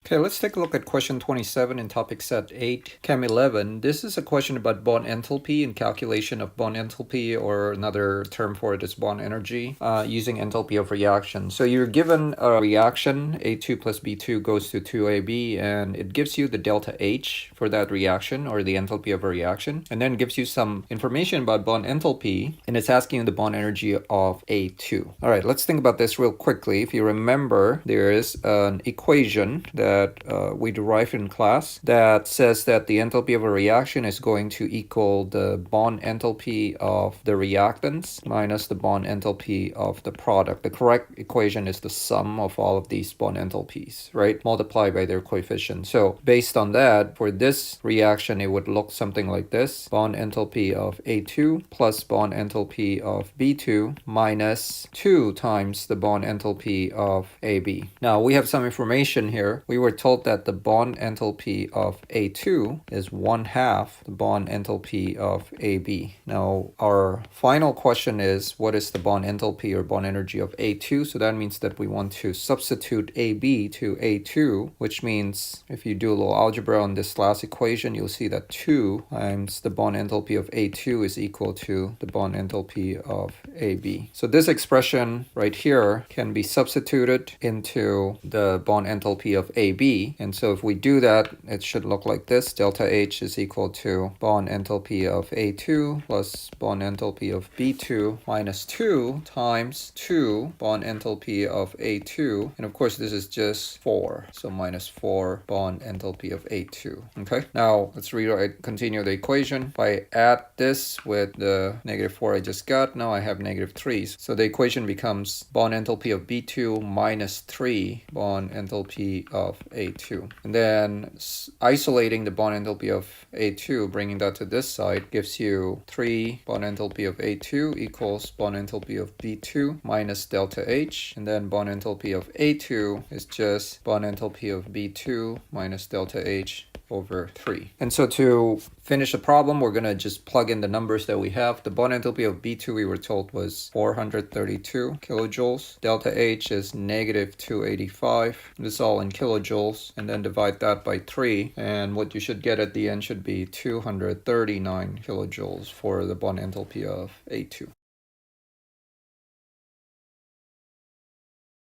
Okay, let's take a look at question 27 in topic set 8, Chem 11. This is a question about bond enthalpy and calculation of bond enthalpy, or another term for it is bond energy, using enthalpy of reaction. So you're given a reaction, A2 plus B2 goes to 2AB, and it gives you the delta H for that reaction, or the enthalpy of a reaction, and then gives you some information about bond enthalpy, and it's asking you the bond energy of A2. All right, let's think about this real quickly. If you remember, there is an equation that we derived in class that says that the enthalpy of a reaction is going to equal the bond enthalpy of the reactants minus the bond enthalpy of the product. The correct equation is the sum of all of these bond enthalpies, right? Multiplied by their coefficient. So based on that, for this reaction, it would look something like this. Bond enthalpy of A2 plus bond enthalpy of B2 minus 2 times the bond enthalpy of AB. Now, we have some information here. We were told that the bond enthalpy of A2 is 1/2 the bond enthalpy of AB. Now, our final question is, what is the bond enthalpy or bond energy of A2? So that means that we want to substitute AB to A2, which means if you do a little algebra on this last equation, you'll see that 2 times the bond enthalpy of A2 is equal to the bond enthalpy of AB. So this expression right here can be substituted into the bond enthalpy of AB. And so if we do that, it should look like this. Delta H is equal to bond enthalpy of A2 plus bond enthalpy of B2 minus 2 times 2 bond enthalpy of A2. And of course, this is just 4. So minus 4 bond enthalpy of A2. Okay, now let's continue the equation. If I add this with the -4 I just got, now I have -3s. So the equation becomes bond enthalpy of B2 minus 3 bond enthalpy of A2. And then isolating the bond enthalpy of A2, bringing that to this side, gives you 3 bond enthalpy of A2 equals bond enthalpy of B2 minus delta H. And then bond enthalpy of A2 is just bond enthalpy of B2 minus delta H over 3. And so to finish the problem, we're going to just plug in the numbers that we have. The bond enthalpy of B2 we were told was 432 kilojoules. Delta H is -285. This is all in kilojoules. And then divide that by 3. And what you should get at the end should be 239 kilojoules for the bond enthalpy of A2.